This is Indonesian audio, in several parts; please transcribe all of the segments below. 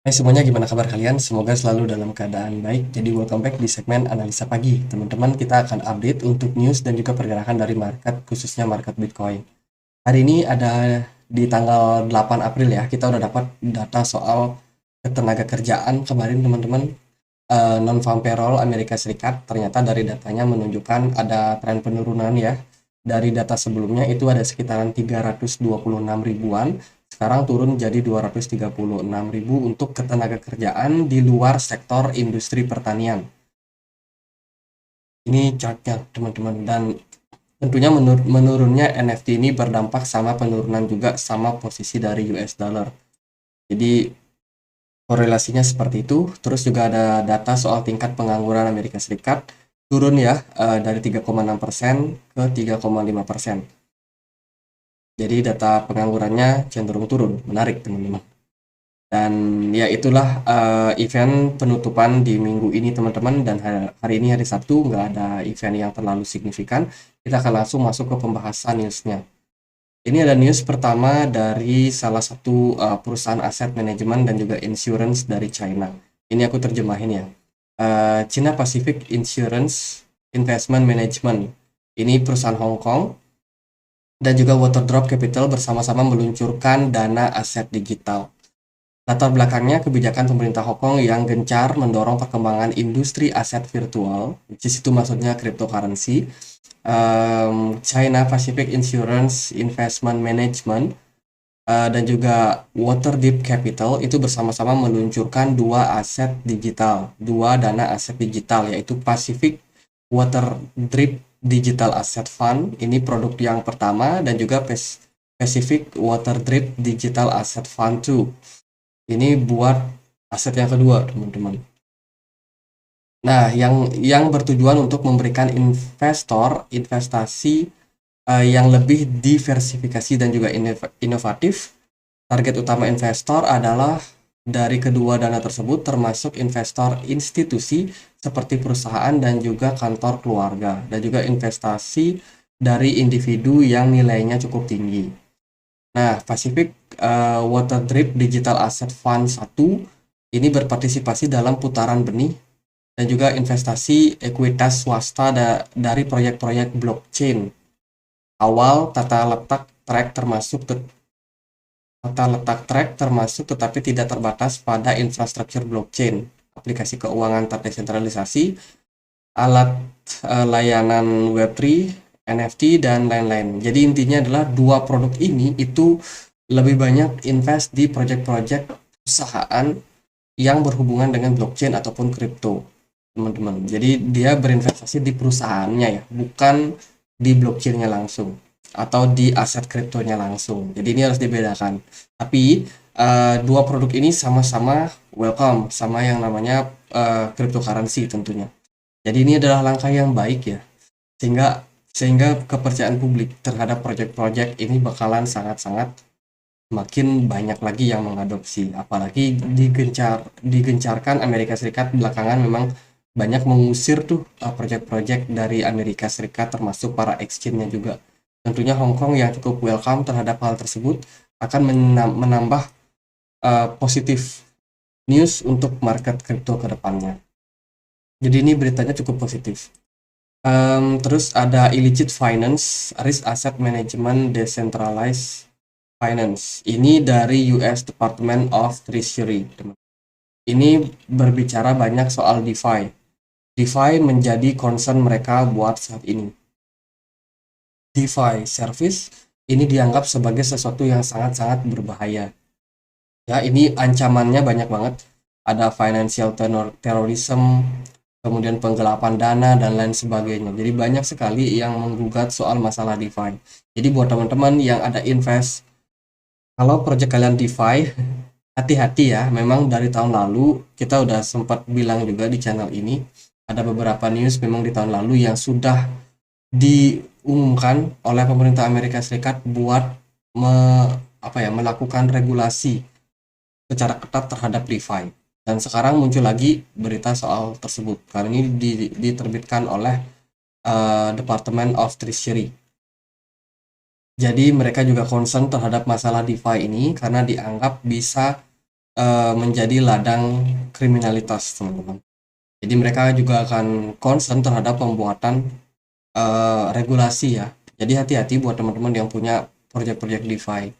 Hai semuanya, gimana kabar kalian? Semoga selalu dalam keadaan baik. Jadi welcome back di segmen analisa pagi. Teman-teman, kita akan update untuk news dan juga pergerakan dari market, khususnya market Bitcoin. Hari ini ada di tanggal 8 April ya, kita udah dapat data soal ketenaga kerjaan kemarin teman-teman. Non-farm payroll Amerika Serikat, ternyata dari datanya menunjukkan ada tren penurunan ya. Dari data sebelumnya itu ada sekitaran 326 ribuan, sekarang turun jadi 236 ribu untuk ketenaga kerjaan di luar sektor industri pertanian. Ini chartnya teman-teman, dan tentunya menurunnya NFT ini berdampak sama penurunan juga sama posisi dari US dollar. Jadi korelasinya seperti itu. Terus juga ada data soal tingkat pengangguran Amerika Serikat turun ya, dari 3,6% ke 3,5%. Jadi data penganggurannya cenderung turun, menarik teman-teman. Dan ya itulah event penutupan di minggu ini teman-teman, dan hari ini hari Sabtu nggak ada event yang terlalu signifikan. Kita akan langsung masuk ke pembahasan newsnya. Ini ada news pertama dari salah satu perusahaan aset manajemen dan juga insurance dari China. Ini aku terjemahin ya. China Pacific Insurance Investment Management. Ini perusahaan Hong Kong dan juga Waterdrop Capital bersama-sama meluncurkan dana aset digital. Latar belakangnya kebijakan pemerintah Hong Kong yang gencar mendorong perkembangan industri aset virtual, di situ maksudnya cryptocurrency. China Pacific Insurance Investment Management dan juga Waterdeep Capital itu bersama-sama meluncurkan dua dana aset digital, yaitu Pacific Waterdeep Digital Asset Fund, ini produk yang pertama, dan juga Pacific Waterdeep Digital Asset Fund 2. Ini buat aset yang kedua, teman-teman. Nah, yang bertujuan untuk memberikan investor investasi yang lebih diversifikasi dan juga inovatif. Target utama investor adalah dari kedua dana tersebut termasuk investor institusi seperti perusahaan dan juga kantor keluarga, dan juga investasi dari individu yang nilainya cukup tinggi. Nah, Pacific Waterdrip Digital Asset Fund 1 ini berpartisipasi dalam putaran benih dan juga investasi ekuitas swasta dari proyek-proyek blockchain. Awal tata letak track termasuk tetapi tidak terbatas pada infrastruktur blockchain, aplikasi keuangan terdesentralisasi, alat layanan Web3, NFT, dan lain-lain. Jadi intinya adalah dua produk ini itu lebih banyak invest di project-project perusahaan yang berhubungan dengan blockchain ataupun kripto, teman-teman. Jadi dia berinvestasi di perusahaannya ya, bukan di blockchainnya langsung atau di aset kriptonya langsung. Jadi ini harus dibedakan. Tapi dua produk ini sama-sama welcome sama yang namanya cryptocurrency tentunya. Jadi ini adalah langkah yang baik ya, sehingga sehingga kepercayaan publik terhadap proyek-proyek ini bakalan sangat-sangat makin banyak lagi yang mengadopsi. Apalagi digencarkan Amerika Serikat belakangan memang banyak mengusir tuh proyek-proyek dari Amerika Serikat, termasuk para exchange-nya juga. Tentunya Hong Kong yang cukup welcome terhadap hal tersebut akan menambah positif news untuk market kripto ke depannya. Jadi ini beritanya cukup positif. Terus ada illicit finance, risk asset management, decentralized finance. Ini dari US Department of Treasury. Ini berbicara banyak soal DeFi. DeFi menjadi concern mereka buat saat ini. DeFi service ini dianggap sebagai sesuatu yang sangat-sangat berbahaya. Ya, ini ancamannya banyak banget. Ada financial terrorism, kemudian penggelapan dana, dan lain sebagainya. Jadi banyak sekali yang menggugat soal masalah DeFi. Jadi buat teman-teman yang ada invest, kalau project kalian DeFi, hati-hati ya. Memang dari tahun lalu kita udah sempat bilang juga di channel ini, ada beberapa news memang di tahun lalu yang sudah diumumkan oleh pemerintah Amerika Serikat buat melakukan regulasi secara ketat terhadap DeFi. Dan sekarang muncul lagi berita soal tersebut. Karena ini diterbitkan oleh Department of Treasury. Jadi mereka juga concern terhadap masalah DeFi ini karena dianggap bisa menjadi ladang kriminalitas, teman-teman. Jadi mereka juga akan concern terhadap pembuatan regulasi ya. Jadi hati-hati buat teman-teman yang punya proyek-proyek DeFi.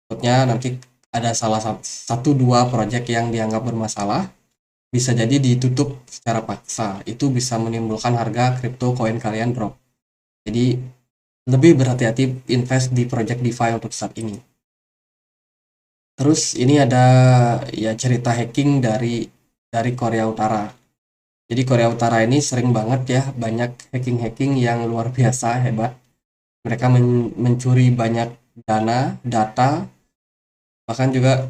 Takutnya nanti ada salah satu dua proyek yang dianggap bermasalah, bisa jadi ditutup secara paksa. Itu bisa menimbulkan harga kripto koin kalian drop. Jadi lebih berhati-hati invest di proyek DeFi untuk saat ini. Terus ini ada ya cerita hacking dari Korea Utara. Jadi Korea Utara ini sering banget ya banyak hacking-hacking yang luar biasa hebat. Mereka mencuri banyak dana, data, bahkan juga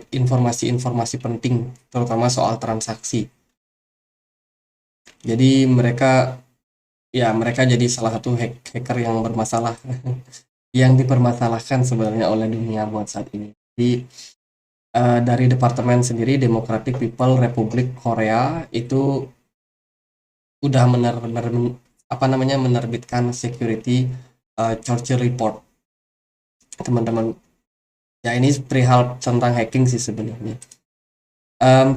informasi-informasi penting, terutama soal transaksi. Jadi mereka jadi salah satu hacker yang bermasalah, yang dipermasalahkan sebenarnya oleh dunia buat saat ini. Jadi dari departemen sendiri Democratic People Republic Korea itu udah menerbitkan security Churchill report, teman-teman. Ya ini perihal tentang hacking sih sebenarnya.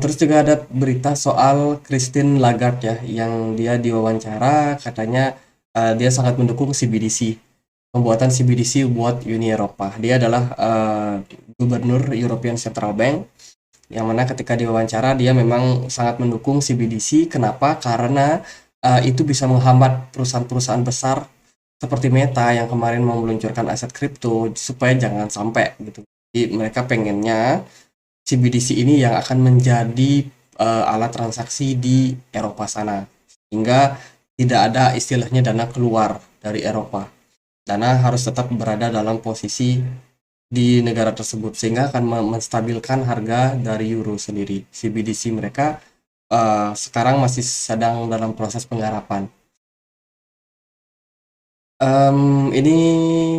Terus juga ada berita soal Christine Lagarde ya, yang dia diwawancara katanya dia sangat mendukung CBDC, pembuatan CBDC buat Uni Eropa. Dia adalah gubernur European Central Bank, yang mana ketika diwawancara dia memang sangat mendukung CBDC. Kenapa? Karena itu bisa menghambat perusahaan-perusahaan besar seperti Meta yang kemarin mau meluncurkan aset kripto supaya jangan sampai gitu. Jadi mereka pengennya CBDC ini yang akan menjadi alat transaksi di Eropa sana, hingga tidak ada istilahnya dana keluar dari Eropa. Dana harus tetap berada dalam posisi di negara tersebut, sehingga akan menstabilkan harga dari euro sendiri. CBDC mereka sekarang masih sedang dalam proses penggarapan. Ini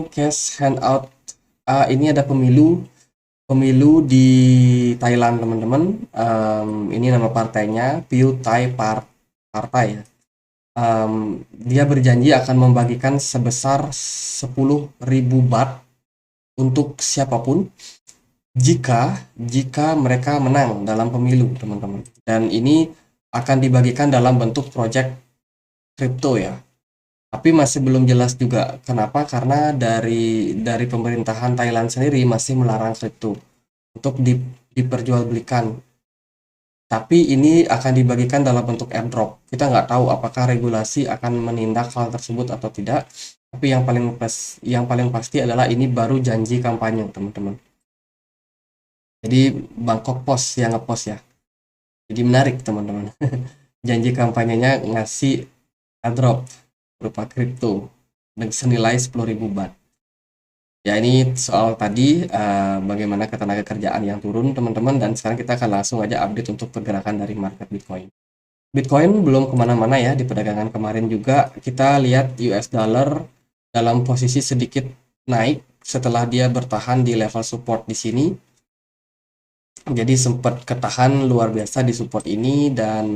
cash handout. Ini ada pemilu di Thailand, teman-teman. Ini nama partainya Pheu Thai Partai ya. Dia berjanji akan membagikan sebesar 10.000 baht untuk siapapun jika mereka menang dalam pemilu, teman-teman. Dan ini akan dibagikan dalam bentuk project kripto ya. Tapi masih belum jelas juga kenapa, karena dari pemerintahan Thailand sendiri masih melarang kripto untuk diperjualbelikan. Tapi ini akan dibagikan dalam bentuk airdrop. Kita nggak tahu apakah regulasi akan menindak hal tersebut atau tidak. Tapi yang paling pasti adalah ini baru janji kampanye, teman-teman. Jadi Bangkok Post yang ngepost ya. Jadi menarik, teman-teman. Janji kampanyenya ngasih airdrop berupa kripto dengan senilai 10.000 baht. Ya ini soal tadi bagaimana ketenaga kerjaan yang turun, teman-teman, dan sekarang kita akan langsung aja update untuk pergerakan dari market Bitcoin. Bitcoin belum kemana-mana ya, di perdagangan kemarin juga kita lihat US dollar dalam posisi sedikit naik setelah dia bertahan di level support di sini. Jadi sempat ketahan luar biasa di support ini dan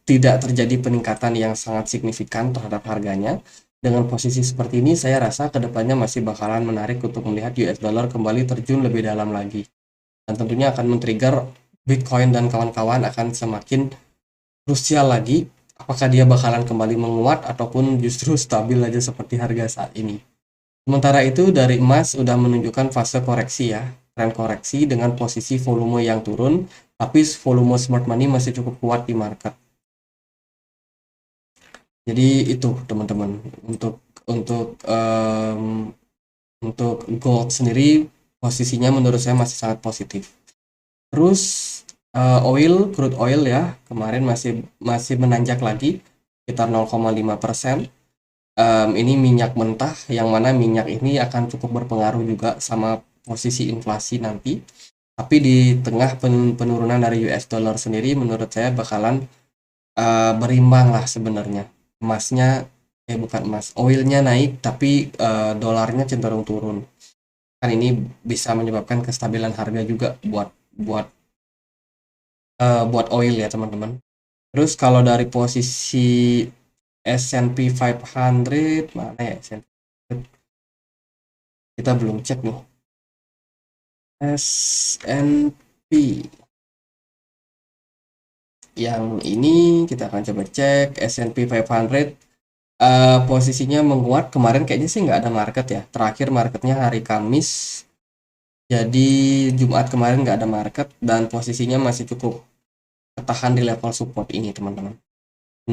tidak terjadi peningkatan yang sangat signifikan terhadap harganya. Dengan posisi seperti ini, saya rasa kedepannya masih bakalan menarik untuk melihat US dollar kembali terjun lebih dalam lagi. Dan tentunya akan men-trigger Bitcoin dan kawan-kawan akan semakin krusial lagi. Apakah dia bakalan kembali menguat ataupun justru stabil aja seperti harga saat ini. Sementara itu dari emas sudah menunjukkan fase koreksi ya. Tren koreksi dengan posisi volume yang turun, tapi volume smart money masih cukup kuat di market. Jadi itu teman-teman untuk gold sendiri posisinya menurut saya masih sangat positif. Terus crude oil ya kemarin masih menanjak lagi sekitar 0,5%. Ini minyak mentah, yang mana minyak ini akan cukup berpengaruh juga sama posisi inflasi nanti. Tapi di tengah penurunan dari US dollar sendiri menurut saya bakalan berimbang lah sebenarnya. Bukan emas, oilnya naik tapi dolarnya cenderung turun. Kan ini bisa menyebabkan kestabilan harga juga buat oil ya teman-teman. Terus kalau dari posisi S&P 500 mana ya S&P? Kita belum cek nih. S&P tapi yang ini kita akan coba cek S&P 500. Posisinya menguat kemarin, kayaknya sih nggak ada market ya, terakhir marketnya hari Kamis, jadi Jumat kemarin nggak ada market dan posisinya masih cukup ketahan di level support ini teman-teman.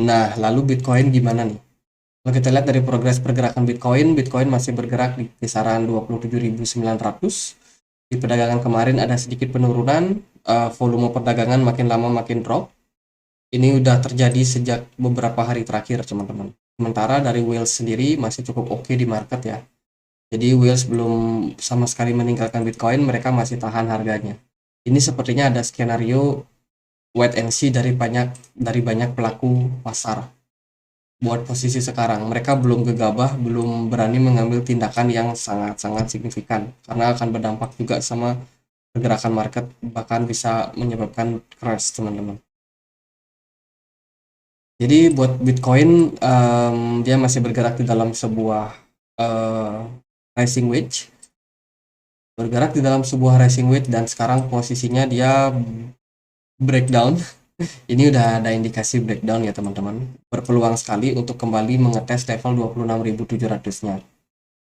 Nah, lalu Bitcoin gimana nih? Kalau kita lihat dari progres pergerakan Bitcoin, Bitcoin masih bergerak di kisaran 27.900. Di perdagangan kemarin ada sedikit penurunan, volume perdagangan makin lama makin drop. Ini udah terjadi sejak beberapa hari terakhir teman-teman. Sementara dari Whales sendiri masih cukup oke di market ya. Jadi Whales belum sama sekali meninggalkan Bitcoin, mereka masih tahan harganya. Ini sepertinya ada skenario wait and see dari banyak pelaku pasar. Buat posisi sekarang, mereka belum gegabah, belum berani mengambil tindakan yang sangat-sangat signifikan karena akan berdampak juga sama pergerakan market, bahkan bisa menyebabkan crash teman-teman. Jadi buat Bitcoin, dia masih bergerak di dalam sebuah rising wedge, bergerak di dalam sebuah rising wedge dan sekarang posisinya dia breakdown. Ini udah ada indikasi breakdown ya teman-teman. Berpeluang sekali untuk kembali mengetes level 26.700-nya.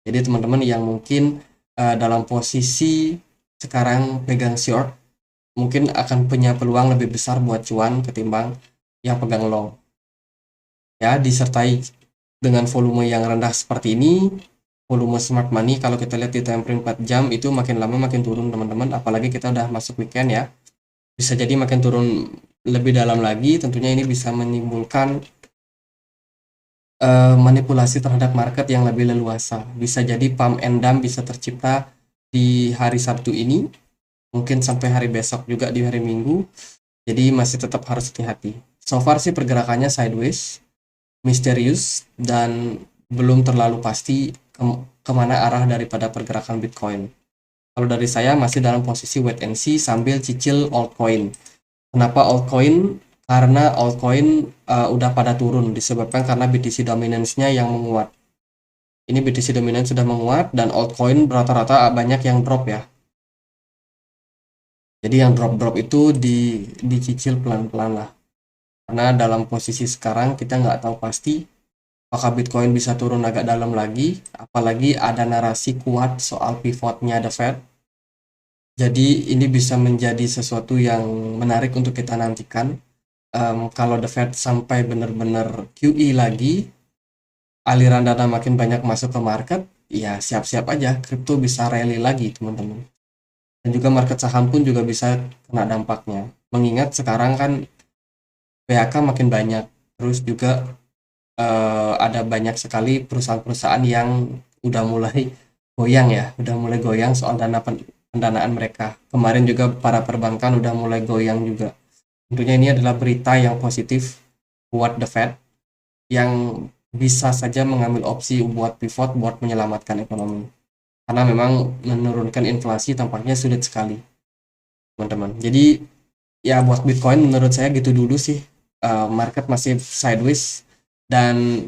Jadi teman-teman yang mungkin dalam posisi sekarang pegang short, mungkin akan punya peluang lebih besar buat cuan ketimbang yang pegang long. Ya, disertai dengan volume yang rendah seperti ini, volume smart money kalau kita lihat di time frame 4 jam itu makin lama makin turun teman-teman, apalagi kita udah masuk weekend ya. Bisa jadi makin turun lebih dalam lagi, tentunya ini bisa menimbulkan manipulasi terhadap market yang lebih leluasa. Bisa jadi pump and dump bisa tercipta di hari Sabtu ini, mungkin sampai hari besok juga di hari Minggu. Jadi masih tetap harus hati-hati. So far sih pergerakannya sideways, misterius, dan belum terlalu pasti kemana arah daripada pergerakan Bitcoin. Kalau dari saya masih dalam posisi wait and see sambil cicil altcoin. Kenapa altcoin? Karena altcoin udah pada turun disebabkan karena BTC dominance-nya yang menguat. Ini BTC dominance sudah menguat dan altcoin rata-rata banyak yang drop ya. Jadi yang drop-drop itu dicicil pelan-pelan lah. Karena dalam posisi sekarang kita nggak tahu pasti apakah Bitcoin bisa turun agak dalam lagi, apalagi ada narasi kuat soal pivotnya The Fed. Jadi ini bisa menjadi sesuatu yang menarik untuk kita nantikan. Kalau The Fed sampai benar-benar QE lagi, aliran dana makin banyak masuk ke market, ya siap-siap aja kripto bisa rally lagi teman-teman. Dan juga market saham pun juga bisa kena dampaknya. Mengingat sekarang kan PHK makin banyak, terus juga ada banyak sekali perusahaan-perusahaan yang udah mulai goyang ya, udah mulai goyang soal pendanaan mereka. Kemarin juga para perbankan udah mulai goyang juga. Tentunya ini adalah berita yang positif buat The Fed yang bisa saja mengambil opsi buat pivot buat menyelamatkan ekonomi. Karena memang menurunkan inflasi tampaknya sulit sekali, teman-teman. Jadi ya buat Bitcoin menurut saya gitu dulu sih. Market masih sideways dan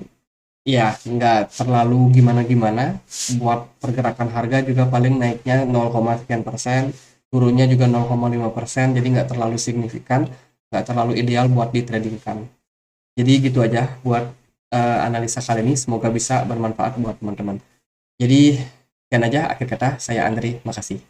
ya nggak terlalu gimana-gimana. Buat pergerakan harga juga paling naiknya 0, sekian persen, turunnya juga 0,5%, jadi nggak terlalu signifikan, nggak terlalu ideal buat ditradingkan. Jadi gitu aja buat analisa kali ini, semoga bisa bermanfaat buat teman-teman. Jadi sekian aja akhir kata, saya Andri, makasih.